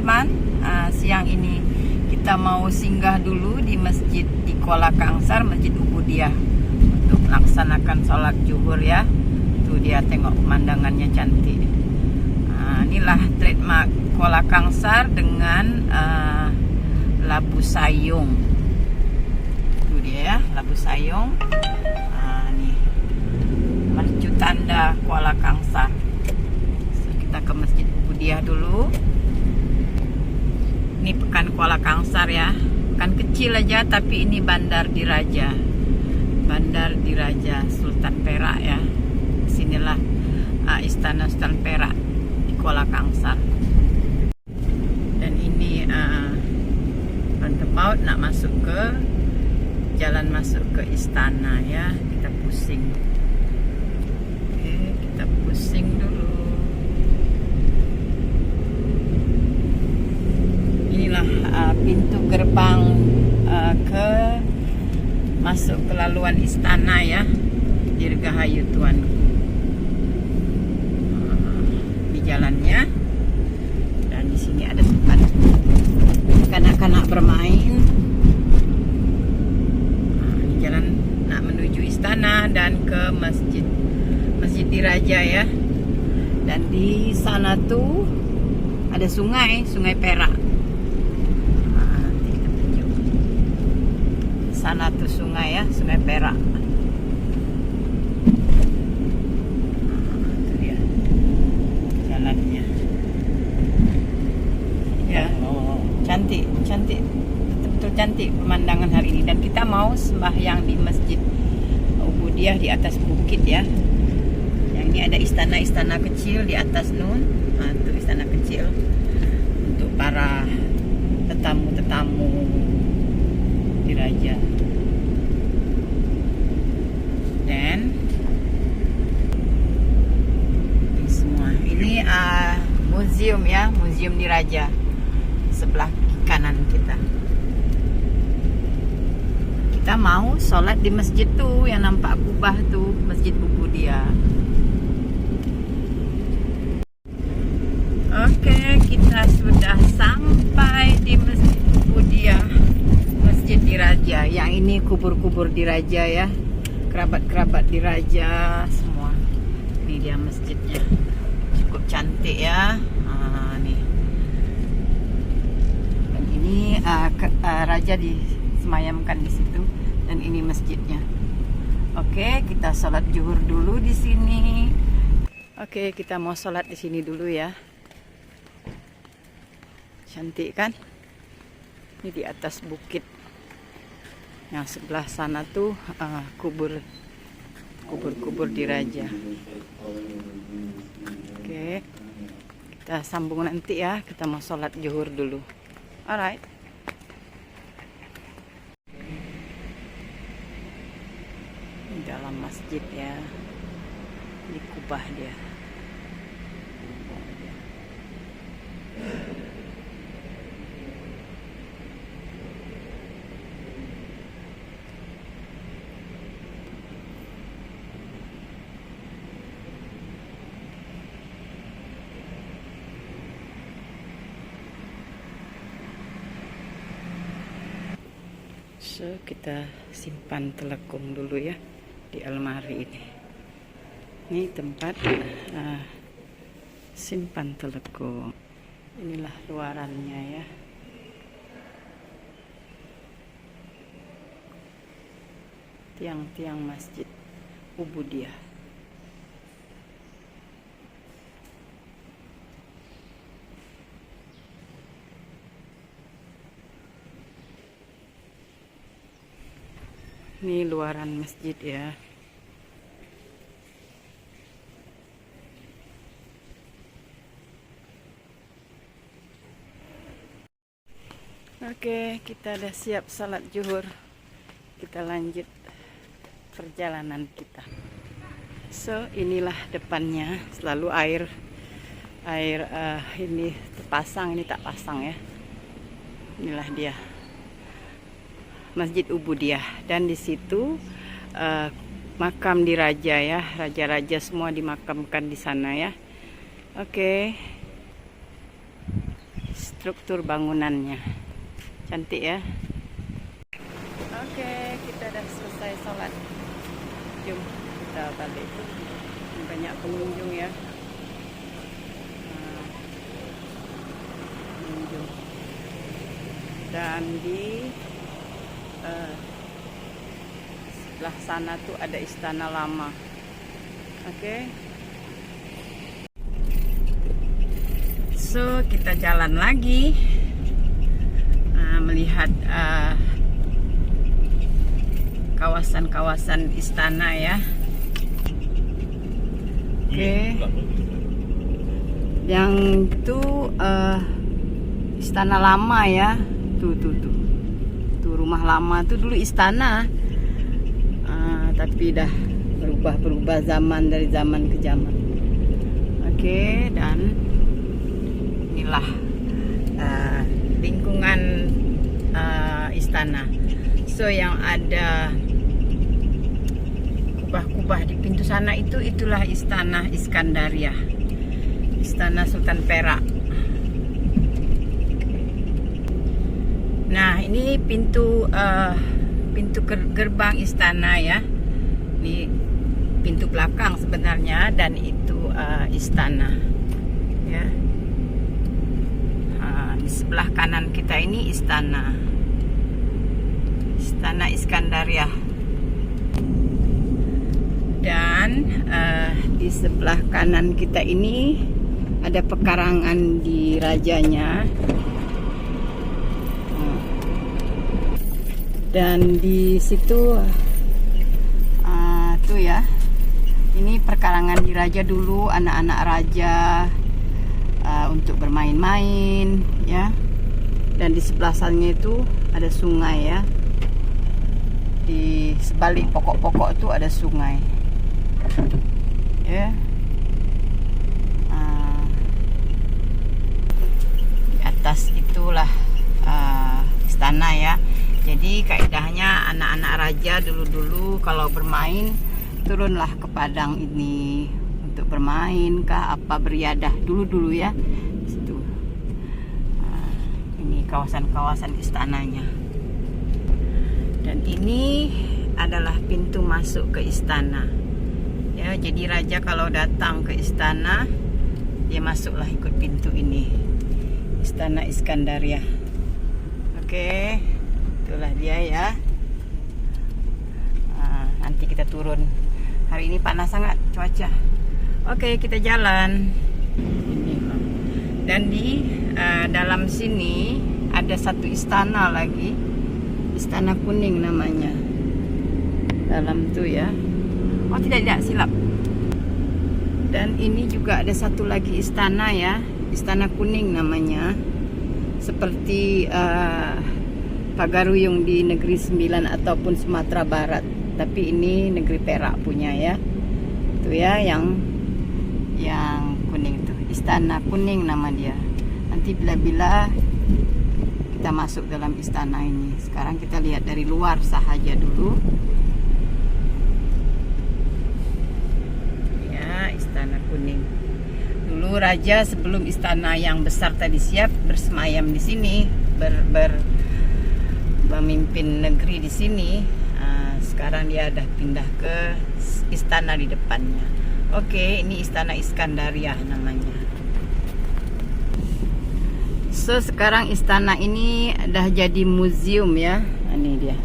teman-teman, siang ini kita mau singgah dulu di masjid di Kuala Kangsar, Masjid Ubudiyah, untuk melaksanakan sholat zuhur ya. Tuh dia, tengok pemandangannya cantik. Inilah trademark Kuala Kangsar dengan labu sayung. Tuh dia ya, labu sayung. Nih mercu tanda Kuala Kangsar. So, kita ke Masjid Ubudiyah dulu. Ini Pekan Kuala Kangsar ya, pekan kecil aja, tapi ini Bandar Diraja, Bandar Diraja Sultan Perak ya. Sinilah Istana Sultan Perak di Kuala Kangsar. Dan ini roundabout nak masuk ke jalan masuk ke istana ya. Kita pusing. Oke, kita pusing dulu. Inilah pintu gerbang ke masuk ke laluan istana ya, Dirgahayu Tuanku. Di jalannya, dan di sini ada tempat kanak-kanak bermain. Ini jalan nak menuju istana dan ke Masjid Diraja ya. Dan di sana tuh ada Sungai Perak. Sana tuh sungai ya, Sungai Perak. Itu dia jalannya. Ya, cantik, betul-betul cantik pemandangan hari ini. Dan kita mau sembahyang di Masjid Ubudiyah di atas bukit ya. Yang ini ada istana-istana kecil di atas nun. Itu istana kecil untuk para tetamu-tetamu diraja. Dan ini semua ini museum ya, museum diraja sebelah kanan kita. Kita mau sholat di masjid tuh yang nampak kubah tuh, Masjid Ubudiyah. Oke, kita sudah sampai di Masjid Ubudiyah, Masjid Diraja. Yang ini kubur-kubur diraja ya, kerabat-kerabat diraja semua. Ini dia masjidnya, cukup cantik ya. Nih. Dan ini raja disemayamkan di situ. Dan ini masjidnya. Oke, kita sholat zuhur dulu di sini. Oke, kita mau sholat di sini dulu ya. Cantik kan? Ini di atas bukit. Yang sebelah sana tuh kubur diraja. Oke, kita sambung nanti ya. Kita mau sholat zuhur dulu. Alright. Di dalam masjid ya. Di kubah dia. So, kita simpan telekung dulu ya di almari ini. Ini tempat simpan telekung. Inilah luarannya ya. Tiang-tiang Masjid Ubudiyah. Ini luaran masjid ya. Oke, kita udah siap salat zuhur. Kita lanjut perjalanan kita. So, inilah depannya. Selalu air ini terpasang, ini tak pasang ya. Inilah dia, Masjid Ubudiyah. Dan di situ makam diraja ya, raja-raja semua dimakamkan di sana ya. Oke. struktur bangunannya. Cantik ya. Oke, kita udah selesai sholat. Jom kita balik. Banyak pengunjung ya. Pengunjung. Dan di sebelah sana tuh ada istana lama. Oke. So kita jalan lagi melihat kawasan-kawasan istana ya. Oke. Yang itu istana lama ya. Tuh rumah lama tuh dulu istana. Tapi dah berubah zaman dari zaman ke zaman. Oke, dan inilah lingkungan istana. So yang ada kubah-kubah di pintu sana itulah istana Iskandaria, istana Sultan Perak. Nah ini pintu gerbang istana ya. Ini pintu belakang sebenarnya, dan itu istana ya. Di sebelah kanan kita ini istana Iskandaria, dan di sebelah kanan kita ini ada pekarangan di rajanya, dan di situ tuh ya, ini pekarangan di raja dulu, anak-anak raja untuk bermain-main ya. Dan di sebelah sana itu ada sungai ya. Di sebalik pokok-pokok itu ada sungai ya. Di atas itulah istana ya. Jadi kaidahnya anak-anak raja dulu-dulu kalau bermain turunlah ke padang ini untuk bermain kah apa, beriadah dulu ya. Situ. Ini kawasan-kawasan istananya. Dan ini adalah pintu masuk ke istana. Ya, jadi raja kalau datang ke istana, dia masuklah ikut pintu ini. Istana Iskandaria. Oke, itulah dia ya. Nanti kita turun. Hari ini panas sangat cuaca. Oke, kita jalan. Dan di dalam sini ada satu istana lagi, Istana Kuning namanya. Dalam tuh ya. Oh tidak silap. Dan ini juga ada satu lagi istana ya, Istana Kuning namanya. Seperti Pagaruyung di Negeri Sembilan ataupun Sumatera Barat. Tapi ini Negeri Perak punya ya. Itu ya yang kuning itu, Istana Kuning nama dia. Nanti bila-bila kita masuk dalam istana ini. Sekarang kita lihat dari luar sahaja dulu. Ya, Istana Kuning. Dulu raja sebelum istana yang besar tadi siap bersemayam di sini, memimpin negeri di sini. Sekarang dia dah pindah ke istana di depannya. Oke, ini Istana Iskandaria namanya. So sekarang istana ini dah jadi museum ya. Ini dia.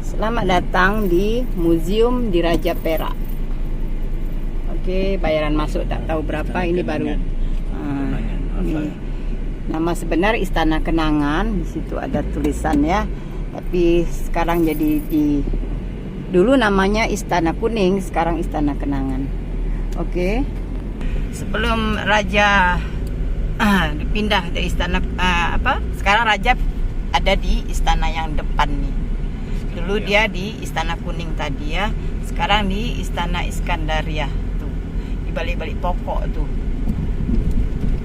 Selamat datang di Museum di Raja Perak. Oke, bayaran masuk tak tahu berapa. Ini baru. Ini nama sebenar Istana Kenangan. Di situ ada tulisan ya. Tapi sekarang jadi dulu namanya Istana Kuning, sekarang Istana Kenangan. Oke. Sebelum raja pindah dari istana sekarang raja ada di istana yang depan nih. Dulu dia di Istana Kuning tadi ya. Sekarang di Istana Iskandaria tuh. Di balik-balik pokok tuh.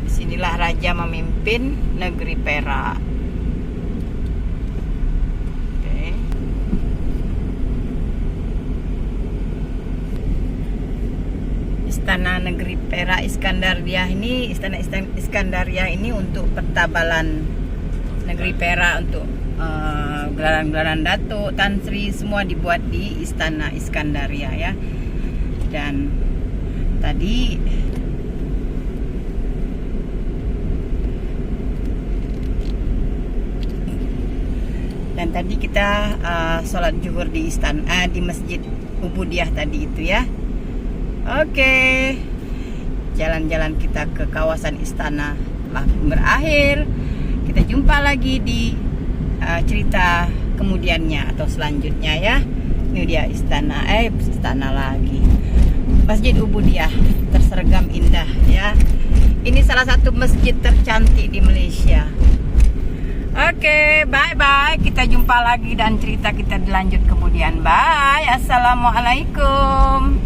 Disinilah raja memimpin negeri Perak. Oke. Istana Negeri Perak Iskandaria ini, Istana Iskandaria ini untuk pertabalan Negeri Perak, untuk gelaran-gelaran Datuk, Tan Sri, semua dibuat di Istana Iskandaria ya. Dan tadi kita sholat zuhur di istana, di Masjid Ubudiah tadi itu ya. Oke, jalan-jalan kita ke kawasan istana telah berakhir. Kita jumpa lagi di cerita kemudiannya atau selanjutnya ya. Ini dia istana lagi, Masjid Ubudiah, tersergam indah ya. Ini salah satu masjid tercantik di Malaysia. Oke, bye-bye. Kita jumpa lagi dan cerita kita dilanjut kemudian. Bye. Assalamualaikum.